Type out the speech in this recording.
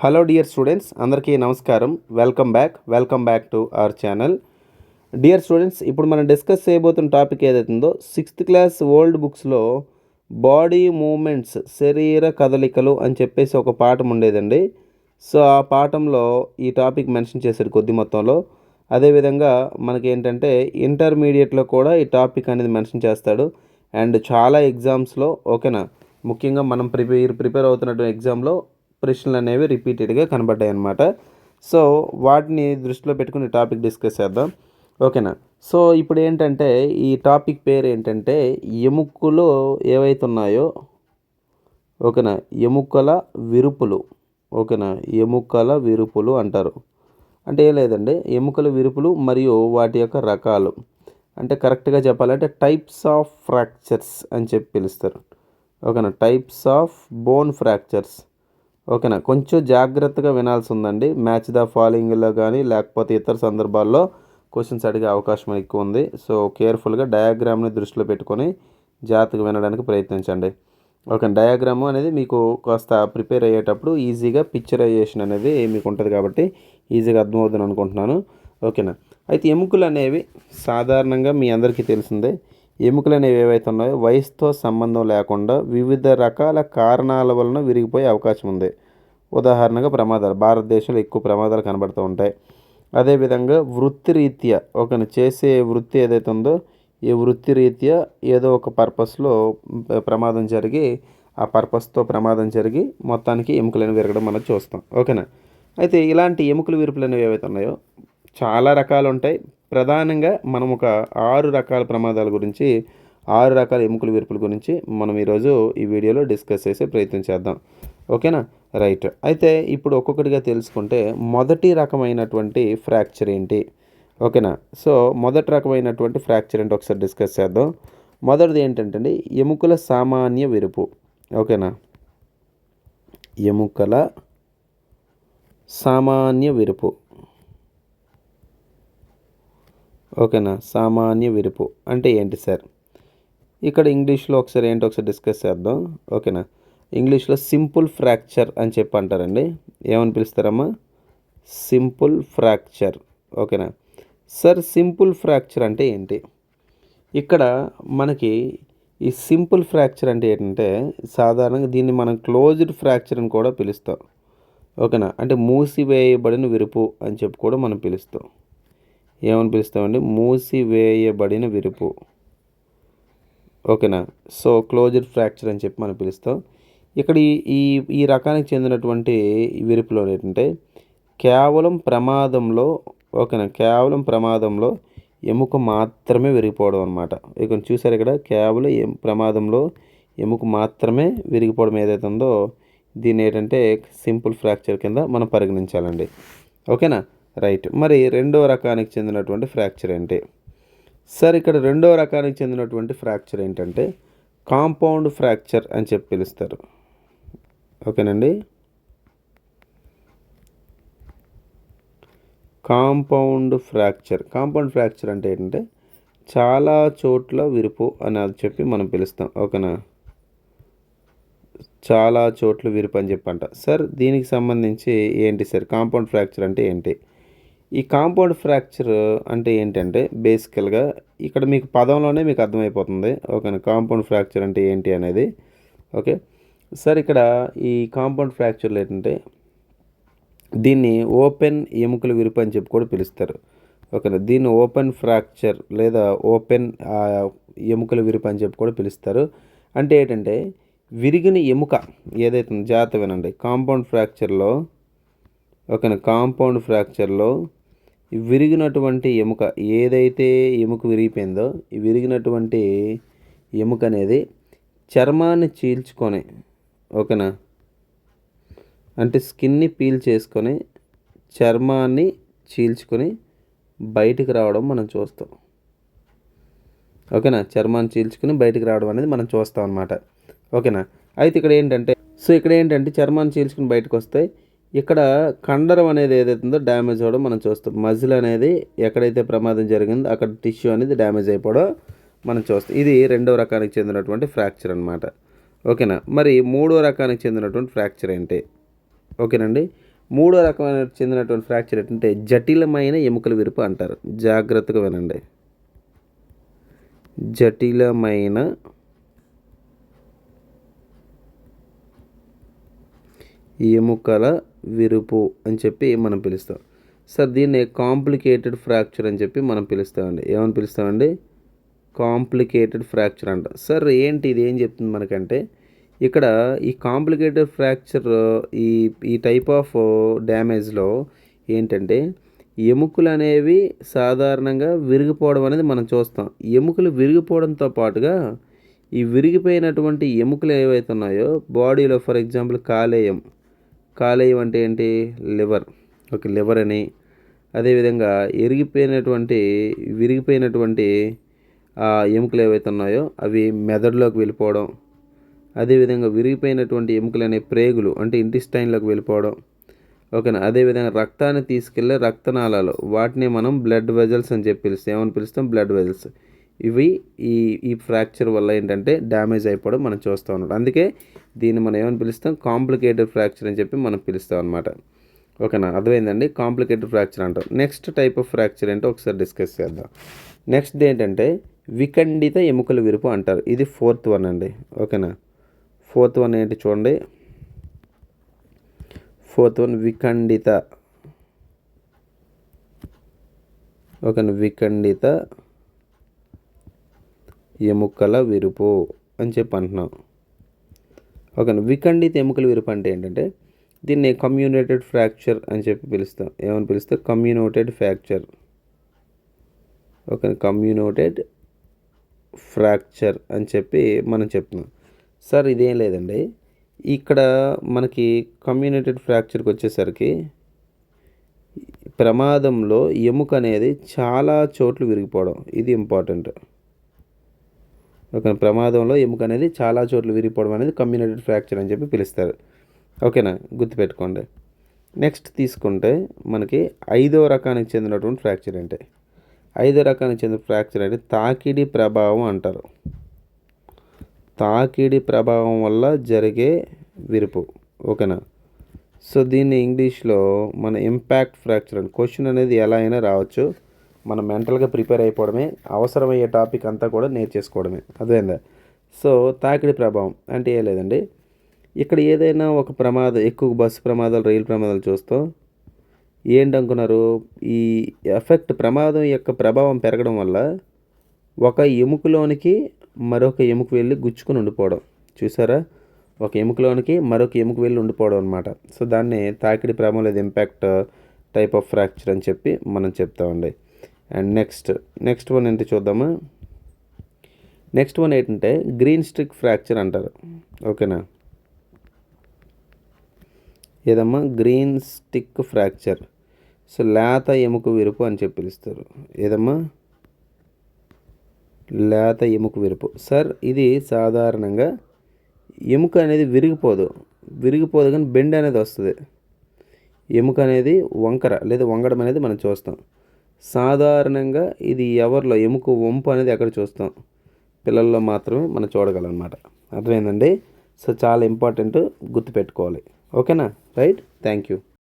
Hello dear students, అందరికీ నమస్కారం. Welcome back to our channel. Dear students, ఇప్పుడు మనం డిస్కస్ చేయబోతున్న టాపిక్ ఏదైతుందో 6th క్లాస్ ఓల్డ్ బుక్స్లో బాడీ మూమెంట్స్, శరీర కదలికలు అని చెప్పేసి ఒక పాఠం ఉండేదండి. సో ఆ పాఠంలో ఈ టాపిక్ మెన్షన్ చేశాడు కొద్ది మొత్తంలో. అదేవిధంగా మనకి ఏంటంటే ఇంటర్మీడియట్లో కూడా ఈ టాపిక్ అనేది మెన్షన్ చేస్తాడు. అండ్ చాలా ఎగ్జామ్స్లో ఓకేనా, ముఖ్యంగా మనం ప్రిపేర్ అవుతున్నటువంటి ఎగ్జామ్లో ప్రశ్నలు అనేవి రిపీటెడ్గా కనబడ్డాయి అన్నమాట. సో వాటిని దృష్టిలో పెట్టుకుని టాపిక్ డిస్కస్ చేద్దాం, ఓకేనా. సో ఇప్పుడు ఏంటంటే ఈ టాపిక్ పేరు ఏంటంటే ఎముకలు ఏవైతే ఉన్నాయో ఓకేనా, ఎముకల విరుపులు. ఓకేనా, ఎముకల విరుపులు అంటారు. అంటే ఏం లేదండి, ఎముకల విరుపులు మరియు వాటి యొక్క రకాలు. అంటే కరెక్ట్గా చెప్పాలంటే టైప్స్ ఆఫ్ ఫ్రాక్చర్స్ అని చెప్పి పిలుస్తారు. ఓకేనా, టైప్స్ ఆఫ్ బోన్ ఫ్రాక్చర్స్. ఓకేనా, కొంచెం జాగ్రత్తగా వినాల్సి ఉందండి. మ్యాచ్ ద ఫాలోయింగ్లో కానీ లేకపోతే ఇతర సందర్భాల్లో క్వశ్చన్స్ అడిగే అవకాశం ఎక్కువ ఉంది. సో కేర్ఫుల్గా డయాగ్రామ్ని దృష్టిలో పెట్టుకొని జాగ్రత్తగా వినడానికి ప్రయత్నించండి. ఓకే, డయాగ్రాము అనేది మీకు కాస్త ప్రిపేర్ అయ్యేటప్పుడు ఈజీగా పిక్చరైజేషన్ అనేది మీకు ఉంటుంది కాబట్టి ఈజీగా అర్థమవుతుంది అనుకుంటున్నాను. ఓకేనా, అయితే ఎముకలు అనేవి సాధారణంగా మీ అందరికీ తెలిసిందే. ఎముకలు అనేవి ఏవైతే ఉన్నాయో వయసుతో సంబంధం లేకుండా వివిధ రకాల కారణాల వలన విరిగిపోయే అవకాశం ఉంది. ఉదాహరణగా ప్రమాదాలు, భారతదేశంలో ఎక్కువ ప్రమాదాలు కనబడుతూ ఉంటాయి. అదేవిధంగా వృత్తిరీత్యా చేసే వృత్తి ఏదైతే ఉందో ఈ వృత్తిరీత్యా ఏదో ఒక పర్పస్లో ప్రమాదం జరిగి ఆ పర్పస్తో ప్రమాదం జరిగి మొత్తానికి ఎముకలను విరగడం మనం చూస్తాం. ఓకేనా, అయితే ఇలాంటి ఎముకలు విరుపులు అనేవి ఏవైతే ఉన్నాయో చాలా రకాలు ఉంటాయి. ప్రధానంగా మనం ఒక 6 రకాల ప్రమాదాల గురించి, 6 రకాల ఎముకల విరుపుల గురించి మనం ఈరోజు ఈ వీడియోలో డిస్కస్ చేసే ప్రయత్నం చేద్దాం. ఓకేనా, రైట్. అయితే ఇప్పుడు ఒక్కొక్కటిగా తెలుసుకుంటే మొదటి రకమైనటువంటి ఫ్రాక్చర్ ఏంటి? ఓకేనా, సో మొదటి రకమైనటువంటి ఫ్రాక్చర్ అంటే ఒకసారి డిస్కస్ చేద్దాం. మొదటిది ఏంటంటే ఎముకల సామాన్య విరుపు. ఓకేనా, ఎముకల సామాన్య విరుపు. ఓకేనా, సామాన్య విరుపు అంటే ఏంటి సార్? ఇక్కడ ఇంగ్లీష్లో ఒకసారి డిస్కస్ చేద్దాం. ఓకేనా, ఇంగ్లీష్లో సింపుల్ ఫ్రాక్చర్ అని చెప్పి అంటారండి. ఏమని పిలుస్తారమ్మా? Simple fracture. ఓకేనా సార్, సింపుల్ ఫ్రాక్చర్ అంటే ఏంటి? ఇక్కడ మనకి ఈ సింపుల్ ఫ్రాక్చర్ అంటే ఏంటంటే సాధారణంగా దీన్ని మనం క్లోజ్డ్ ఫ్రాక్చర్ అని కూడా పిలుస్తాం. ఓకేనా, అంటే మూసివేయబడిన విరుపు అని చెప్పి కూడా మనం పిలుస్తాం. ఏమని పిలుస్తామండి? మూసివేయబడిన విరుపు. ఓకేనా, సో క్లోజ్డ్ ఫ్రాక్చర్ అని చెప్పి మనం పిలుస్తాం. ఇక్కడ ఈ ఈ రకానికి చెందినటువంటి విరుపులో ఏంటంటే కేవలం ప్రమాదంలో, ఓకేనా, కేవలం ప్రమాదంలో ఎముక మాత్రమే విరిగిపోవడం అనమాట. ఇక చూసారు ఇక్కడ కేవలం ప్రమాదంలో ఎముక మాత్రమే విరిగిపోవడం ఏదైతే ఉందో దీన్ని ఏంటంటే సింపుల్ ఫ్రాక్చర్ కింద మనం పరిగణించాలండి. ఓకేనా, రైట్. మరి రెండవ రకానికి చెందినటువంటి ఫ్రాక్చర్ ఏంటి సార్? ఇక్కడ రెండవ రకానికి చెందినటువంటి ఫ్రాక్చర్ ఏంటంటే కాంపౌండ్ ఫ్రాక్చర్ అని చెప్పి పిలుస్తారు. ఓకేనండి, కాంపౌండ్ ఫ్రాక్చర్ అంటే ఏంటంటే చాలా చోట్ల విరుపు అని అది చెప్పి మనం పిలుస్తాం. ఓకేనా, చాలా చోట్ల విరుపు అని చెప్పంట. సార్ దీనికి సంబంధించి ఏంటి సార్ కాంపౌండ్ ఫ్రాక్చర్ అంటే ఏంటి? ఈ కాంపౌండ్ ఫ్రాక్చర్ అంటే ఏంటంటే బేసికల్గా ఇక్కడ మీకు పదంలోనే మీకు అర్థమైపోతుంది. ఓకేనా, కాంపౌండ్ ఫ్రాక్చర్ అంటే ఏంటి అనేది. ఓకే సార్, ఇక్కడ ఈ కాంపౌండ్ ఫ్రాక్చర్లు ఏంటంటే దీన్ని ఓపెన్ ఎముకల విరుపు అని చెప్పి కూడా పిలుస్తారు. ఓకేనా, దీన్ని ఓపెన్ ఫ్రాక్చర్ లేదా ఓపెన్ ఎముకల విరుపు అని చెప్పి కూడా పిలుస్తారు. అంటే ఏంటంటే విరిగిన ఎముక ఏదైతే జాగ్రత్త వినండి, కాంపౌండ్ ఫ్రాక్చర్లో, ఓకేనా, కాంపౌండ్ ఫ్రాక్చర్లో విరిగినటువంటి ఎముక ఏదైతే ఎముక విరిగిపోయిందో ఈ విరిగినటువంటి ఎముక అనేది చర్మాన్ని చీల్చుకొని, ఓకేనా, అంటే స్కిన్ని పీల్ చేసుకొని చర్మాన్ని చీల్చుకొని బయటికి రావడం మనం చూస్తాం. ఓకేనా, చర్మాన్ని చీల్చుకొని బయటికి రావడం అనేది మనం చూస్తాం అన్నమాట. ఓకేనా, అయితే ఇక్కడ ఏంటంటే చర్మాన్ని చీల్చుకుని బయటకు వస్తాయి. ఇక్కడ కండరం అనేది ఏదైతే ఉందో డ్యామేజ్ అవ్వడం మనం చూస్తాం. మజిల్ అనేది ఎక్కడైతే ప్రమాదం జరిగిందో అక్కడ టిష్యూ అనేది డ్యామేజ్ అయిపోవడం మనం చూస్తాం. ఇది రెండవ రకానికి చెందినటువంటి ఫ్రాక్చర్ అనమాట. ఓకేనా, మరి మూడో రకానికి చెందినటువంటి ఫ్రాక్చర్ ఏంటి? ఓకేనండి, మూడో రకమైన చెందినటువంటి ఫ్రాక్చర్ ఏంటంటే జటిలమైన ఎముకల విరుపు అంటారు. జాగ్రత్తగా వినండి. జటిలమైన ఎముకల విరుపు అని చెప్పి మనం పిలుస్తాం. సార్ దీన్ని కాంప్లికేటెడ్ ఫ్రాక్చర్ అని చెప్పి మనం పిలుస్తామండి. ఏమని పిలుస్తామండి? కాంప్లికేటెడ్ ఫ్రాక్చర్ అంట. సార్ ఏంటి ఇది ఏం చెప్తుంది మనకంటే, ఇక్కడ ఈ కాంప్లికేటెడ్ ఫ్రాక్చర్ ఈ ఈ టైప్ ఆఫ్ డ్యామేజ్లో ఏంటంటే ఎముకలు అనేవి సాధారణంగా విరిగిపోవడం అనేది మనం చూస్తాం. ఎముకలు విరిగిపోవడంతో పాటుగా ఈ విరిగిపోయినటువంటి ఎముకలు ఏవైతే ఉన్నాయో బాడీలో, ఫర్ ఎగ్జాంపుల్ కాలేయం అంటే ఏంటి? లివర్. ఓకే, లివర్ అని. అదేవిధంగా విరిగిపోయినటువంటి ఎముకలు ఏవైతే ఉన్నాయో అవి మెదడులోకి వెళ్ళిపోవడం, అదేవిధంగా విరిగిపోయినటువంటి ఎముకలు అనే ప్రేగులు అంటే ఇంటెస్టైన్లోకి వెళ్ళిపోవడం. ఓకేనా. అదేవిధంగా రక్తాన్ని తీసుకెళ్లే రక్తనాళాలు, వాటిని మనం బ్లడ్ వెజల్స్ అని చెప్పి పిలుస్తాం. ఏమని పిలుస్తాం? Blood vessels. ఇవి ఈ ఫ్రాక్చర్ వల్ల ఏంటంటే డ్యామేజ్ అయిపోవడం మనం చూస్తూ ఉన్నాం. అందుకే దీన్ని మనం ఏమని పిలుస్తాం? కాంప్లికేటెడ్ ఫ్రాక్చర్ అని చెప్పి మనం పిలుస్తాం అనమాట. ఓకేనా, అర్థమైందండి? కాంప్లికేటెడ్ ఫ్రాక్చర్ అంటాం. నెక్స్ట్ టైప్ ఆఫ్ ఫ్రాక్చర్ ఏంటో ఒకసారి డిస్కస్ చేద్దాం. నెక్స్ట్ ఏంటంటే విఖండిత ఎముకల విరుపు అంటారు. ఇది 4th వన్ అండి. ఓకేనా, 4th వన్ ఏంటి చూడండి. 4th one విఖండిత. ఓకేనా, విఖండిత ఎముకల విరుపు అని చెప్పి అంటున్నాం. ఓకేనా, విఖండిత ఎముకల విరుపు అంటే ఏంటంటే దీన్ని కమ్యూనేటెడ్ ఫ్రాక్చర్ అని చెప్పి పిలుస్తాం. ఏమని పిలుస్తాం? కమ్యూనేటెడ్ ఫ్రాక్చర్. ఓకే, కమ్యూనేటెడ్ ఫ్రాక్చర్ అని చెప్పి మనం చెప్తున్నాం. సార్ ఇదేం లేదండి, ఇక్కడ మనకి కమ్యూనేటెడ్ ఫ్రాక్చర్కి వచ్చేసరికి ప్రమాదంలో ఎముక అనేది చాలా చోట్ల విరిగిపోవడం, ఇది ఇంపార్టెంట్. ఓకే, ప్రమాదంలో ఎముక అనేది చాలా చోట్ల విరిగిపోవడం అనేది కమ్యూనేటెడ్ ఫ్రాక్చర్ అని చెప్పి పిలుస్తారు. ఓకేనా, గుర్తుపెట్టుకోండి. నెక్స్ట్ తీసుకుంటే మనకి 5వ రకానికి చెందినటువంటి ఫ్రాక్చర్ అంటే 5వ రకానికి చెందిన ఫ్రాక్చర్ అంటే తాకిడి ప్రభావం అంటారు. తాకిడి ప్రభావం వల్ల జరిగే విరుపు. ఓకేనా, సో దీన్ని ఇంగ్లీష్లో మన ఇంపాక్ట్ ఫ్రాక్చర్ అని. క్వశ్చన్ అనేది ఎలా అయినా రావచ్చు, మనం మెంటల్గా ప్రిపేర్ అయిపోవడమే, అవసరమయ్యే టాపిక్ అంతా కూడా నేర్చేసుకోవడమే. అదేందా. సో తాకిడి ప్రభావం అంటే ఏ లేదండి, ఇక్కడ ఏదైనా ఒక ప్రమాదం, ఎక్కువ బస్సు ప్రమాదాలు, రైలు ప్రమాదాలు చూస్తాం. ఏంటనుకున్నారు? ఈ ఎఫెక్ట్, ప్రమాదం యొక్క ప్రభావం పెరగడం వల్ల ఒక ఎముకలోనికి మరొక ఎముక వెళ్ళి గుచ్చుకొని ఉండిపోవడం. చూసారా? ఒక ఎముకలోనికి మరొక ఎముక వెళ్ళి ఉండిపోవడం అనమాట. సో దాన్ని తాకిడి ప్రభావం లేదా ఇంపాక్ట్ టైప్ ఆఫ్ ఫ్రాక్చర్ అని చెప్పి మనం చెప్తామండి. అండ్ నెక్స్ట్ వన్ ఏంటి చూద్దామా. నెక్స్ట్ వన్ ఏంటంటే గ్రీన్ స్టిక్ ఫ్రాక్చర్ అంటారు. ఓకేనా, ఏదమ్మా? Green stick fracture. సో లేత ఎముక విరుపు అని చెప్పి పిలుస్తారు. ఏదమ్మా? లేత ఎముక విరుపు. సార్ ఇది సాధారణంగా ఎముక అనేది విరిగిపోదు కానీ బెండ్ అనేది వస్తుంది. ఎముక అనేది వంకర లేదా వంగడం అనేది మనం చూస్తాం. సాధారణంగా ఇది ఎవరిలో ఎముక వంపు అనేది ఎక్కడ చూస్తాం? పిల్లల్లో మాత్రమే మనం చూడగలం అన్నమాట. అర్థమైందండి? సో చాలా ఇంపార్టెంట్, గుర్తుపెట్టుకోవాలి. ఓకేనా? Right, thank you.